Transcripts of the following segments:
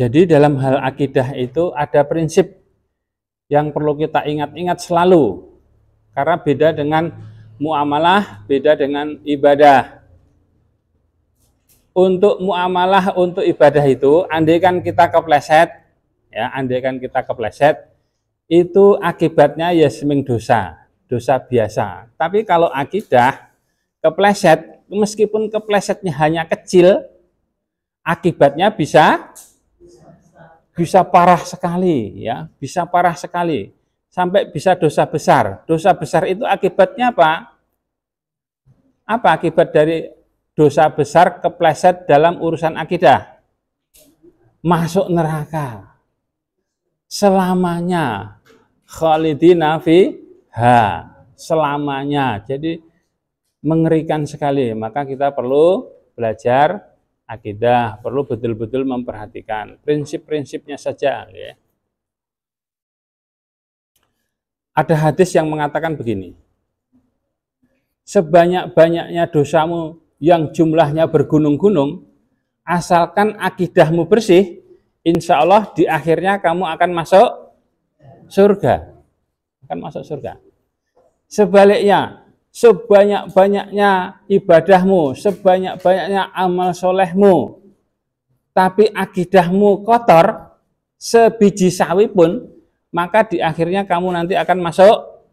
Jadi dalam hal akidah itu ada prinsip yang perlu kita ingat-ingat selalu. Karena beda dengan muamalah, beda dengan ibadah. Untuk muamalah, untuk ibadah itu, andaikan kita kepleset, itu akibatnya ya seming dosa biasa. Tapi kalau akidah kepleset, meskipun keplesetnya hanya kecil, akibatnya bisa parah sekali, ya, bisa parah sekali, sampai bisa dosa besar. Dosa besar itu akibatnya apa? Apa akibat dari dosa besar kepleset dalam urusan akidah? Masuk neraka selamanya, khalidina fiha, selamanya. Jadi mengerikan sekali. Maka kita perlu belajar akidah, perlu betul-betul memperhatikan prinsip-prinsipnya saja, ya. Ada hadis yang mengatakan begini, sebanyak-banyaknya dosamu yang jumlahnya bergunung-gunung, asalkan akidahmu bersih, insya Allah di akhirnya kamu akan masuk surga. Sebaliknya, sebanyak-banyaknya ibadahmu, sebanyak-banyaknya amal solehmu, tapi akidahmu kotor, sebiji sawi pun, maka di akhirnya kamu nanti akan masuk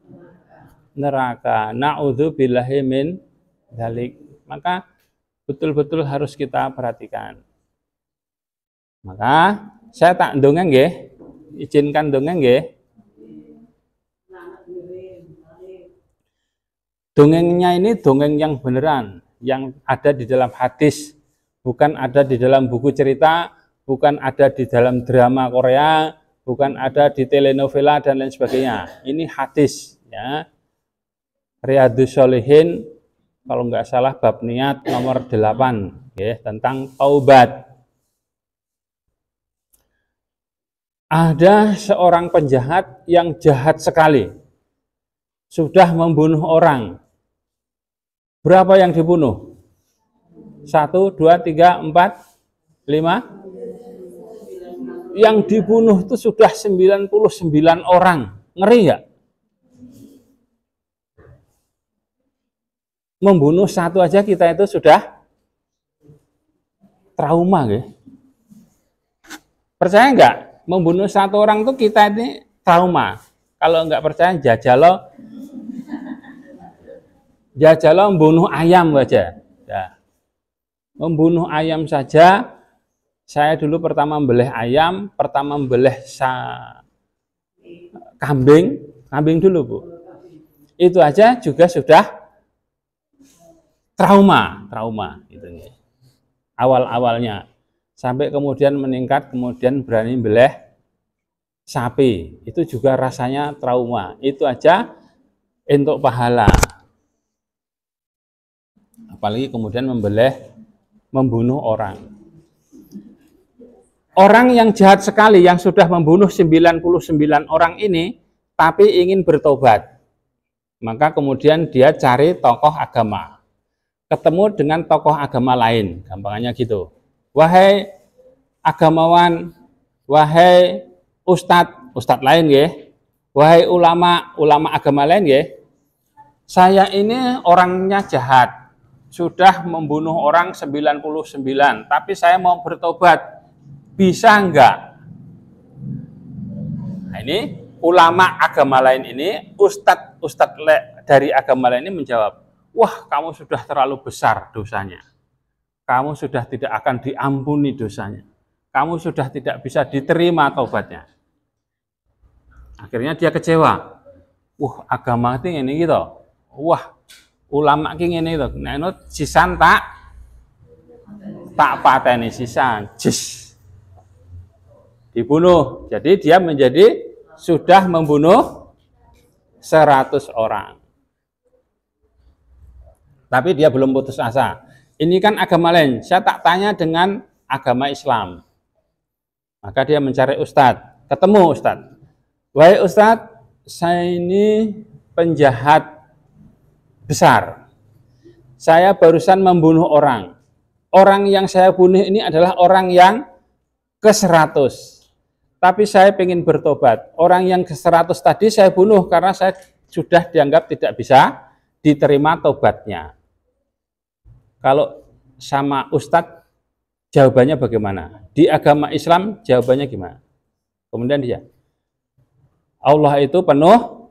neraka. Na'udzubillahi min dzalik. Maka betul-betul harus kita perhatikan. Maka saya tak dongeng nggih, izinkan dongeng nggih. Dongengnya ini dongeng yang beneran, yang ada di dalam hadis, bukan ada di dalam buku cerita, bukan ada di dalam drama Korea, bukan ada di telenovela dan lain sebagainya. Ini hadis, ya. Riyadhus Shalihin, kalau nggak salah bab niat nomor 8, ya, tentang taubat. Ada seorang penjahat yang jahat sekali, sudah membunuh orang. Berapa yang dibunuh? 1, 2, 3, 4, 5. Yang dibunuh itu sudah 99 orang. Ngeri nggak? Membunuh satu aja kita itu sudah trauma, gitu. Percaya nggak? Membunuh satu orang tuh kita ini trauma. Kalau nggak percaya, jajalo membunuh ayam saja. Ya. Membunuh ayam saja. Saya dulu pertama membelih ayam, pertama membelih kambing dulu, Bu. Itu aja juga sudah trauma gitu. Awal-awalnya. Sampai kemudian meningkat, kemudian berani beleh sapi. Itu juga rasanya trauma. Itu aja untuk pahala. Apalagi kemudian membunuh orang. Orang yang jahat sekali, yang sudah membunuh 99 orang ini, tapi ingin bertobat. Maka kemudian dia cari tokoh agama. Ketemu dengan tokoh agama lain, gampangannya gitu. Wahai agamawan, wahai ustadz lain ya, wahai ulama agama lain ya, saya ini orangnya jahat, sudah membunuh orang 99, tapi saya mau bertobat, bisa enggak? Nah, ini ulama agama lain ini, ustadz dari agama lain ini menjawab, wah, kamu sudah terlalu besar dosanya. Kamu sudah tidak akan diampuni dosanya. Kamu sudah tidak bisa diterima taubatnya. Akhirnya dia kecewa. Wah, agama ini gitu. Wah, ulama ini gitu. Nah, itu sisan tak pateni sisan. Jis. Dibunuh. Jadi dia sudah membunuh 100 orang. Tapi dia belum putus asa. Ini kan agama lain, saya tak tanya dengan agama Islam. Maka dia mencari ustadz, ketemu ustadz. Wahai ustadz, saya ini penjahat besar. Saya barusan membunuh orang. Orang yang saya bunuh ini adalah orang yang ke 100. Tapi saya ingin bertobat. Orang yang ke 100 tadi saya bunuh karena saya sudah dianggap tidak bisa diterima tobatnya. Kalau sama Ustadz, jawabannya bagaimana? Di agama Islam, jawabannya gimana? Kemudian dia, Allah itu penuh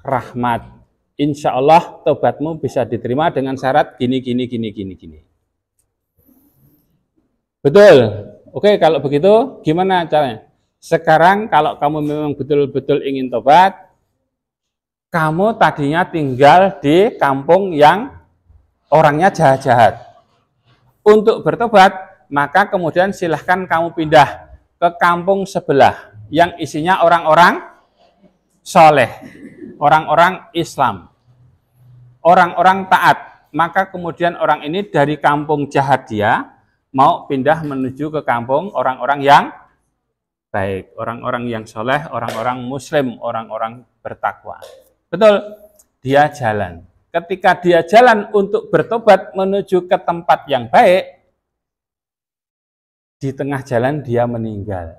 rahmat. Insya Allah tobatmu bisa diterima dengan syarat gini. Betul. Oke, kalau begitu gimana caranya? Sekarang kalau kamu memang betul-betul ingin tobat, kamu tadinya tinggal di kampung yang orangnya jahat-jahat. Untuk bertobat, maka kemudian silahkan kamu pindah ke kampung sebelah yang isinya orang-orang soleh, orang-orang Islam, orang-orang taat. Maka kemudian orang ini dari kampung jahat dia mau pindah menuju ke kampung orang-orang yang baik, orang-orang yang soleh, orang-orang muslim, orang-orang bertakwa. Betul, dia jalan. Ketika dia jalan untuk bertobat menuju ke tempat yang baik, di tengah jalan dia meninggal.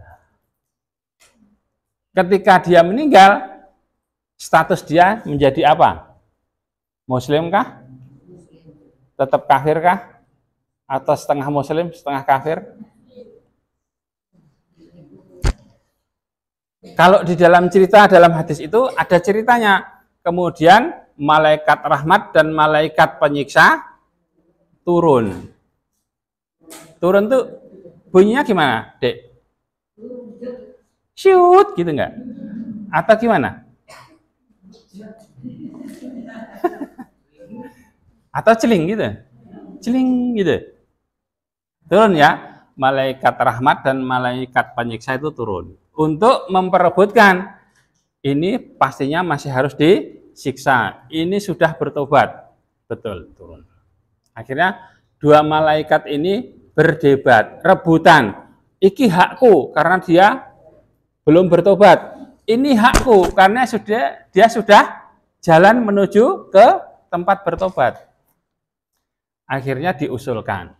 Ketika dia meninggal, status dia menjadi apa? Muslim kah? Tetap kafir kah? Atau setengah muslim, setengah kafir? Kalau di dalam cerita, dalam hadis itu ada ceritanya. Kemudian malaikat rahmat dan malaikat penyiksa turun. Turun tuh bunyinya gimana, Dek? Shoot gitu enggak? Atau gimana? Atau celing gitu? Celing gitu. Turun ya, malaikat rahmat dan malaikat penyiksa itu turun untuk memperebutkan. Ini pastinya masih harus disiksa. Ini sudah bertobat. Betul, turun. Akhirnya dua malaikat ini berdebat, rebutan. Iki hakku karena dia belum bertobat. Ini hakku karena dia sudah jalan menuju ke tempat bertobat. Akhirnya diusulkan.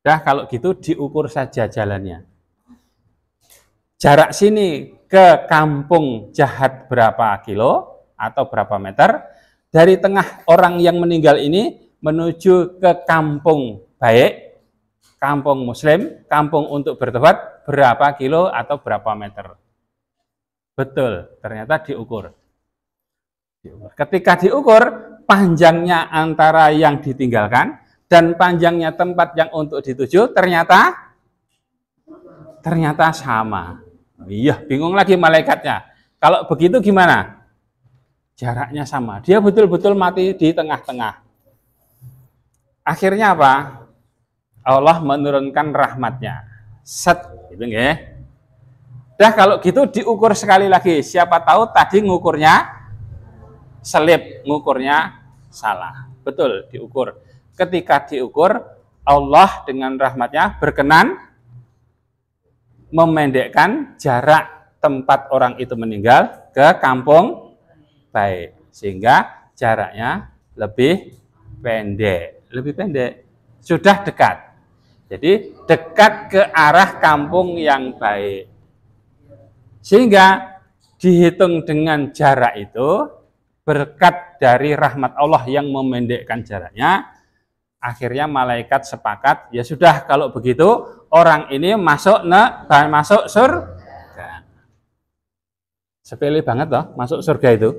Dah kalau gitu diukur saja jalannya. Jarak sini ke kampung jahat berapa kilo atau berapa meter, dari tengah orang yang meninggal ini menuju ke kampung baik, kampung muslim, kampung untuk bertobat berapa kilo atau berapa meter. Betul, ternyata diukur. Ketika diukur, panjangnya antara yang ditinggalkan dan panjangnya tempat yang untuk dituju ternyata sama. Iya, bingung lagi malaikatnya. Kalau begitu gimana? Jaraknya sama. Dia betul-betul mati di tengah-tengah. Akhirnya apa? Allah menurunkan rahmatnya. Set, gitu nggih. Dah kalau gitu diukur sekali lagi. Siapa tahu tadi ngukurnya selip, ngukurnya salah. Betul, diukur. Ketika diukur, Allah dengan rahmatnya berkenan memendekkan jarak tempat orang itu meninggal ke kampung baik, sehingga jaraknya lebih pendek, sudah dekat. Jadi dekat ke arah kampung yang baik, sehingga dihitung dengan jarak itu berkat dari rahmat Allah yang memendekkan jaraknya. Akhirnya malaikat sepakat, ya sudah kalau begitu orang ini masuk surga. Sepele banget loh masuk surga itu.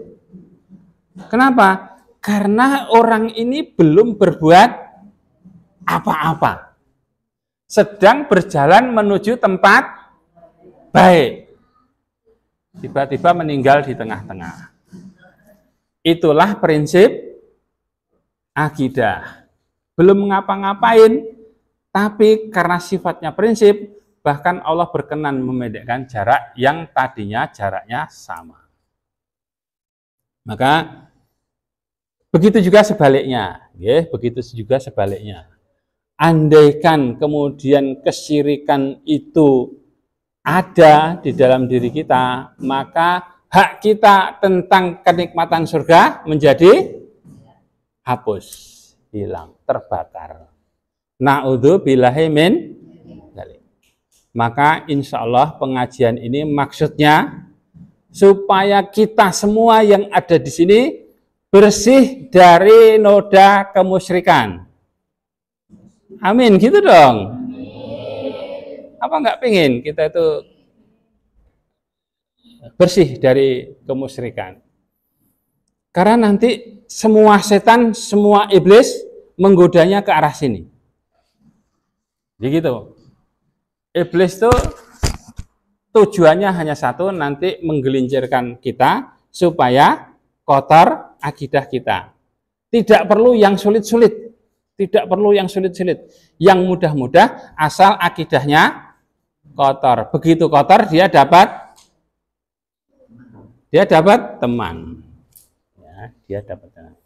Kenapa? Karena orang ini belum berbuat apa-apa. Sedang berjalan menuju tempat baik. Tiba-tiba meninggal di tengah-tengah. Itulah prinsip akidah. Belum ngapa-ngapain, tapi karena sifatnya prinsip, bahkan Allah berkenan memendekkan jarak yang tadinya jaraknya sama. Maka begitu juga sebaliknya, ya, begitu juga sebaliknya. Andaikan kemudian kesyirikan itu ada di dalam diri kita, maka hak kita tentang kenikmatan surga menjadi hapus. Hilang, terbakar. Na'udzubillahi min dzalik. Maka insya Allah pengajian ini maksudnya supaya kita semua yang ada di sini bersih dari noda kemusyrikan. Amin, gitu dong. Apa nggak pengen kita itu bersih dari kemusyrikan? Karena nanti semua setan, semua iblis menggodanya ke arah sini. Begitu. Iblis itu tujuannya hanya satu, nanti menggelincirkan kita supaya kotor akidah kita. Tidak perlu yang sulit-sulit. Tidak perlu yang sulit-sulit. Yang mudah-mudah asal akidahnya kotor. Begitu kotor dia dapat teman. Ya, dia dapat teman.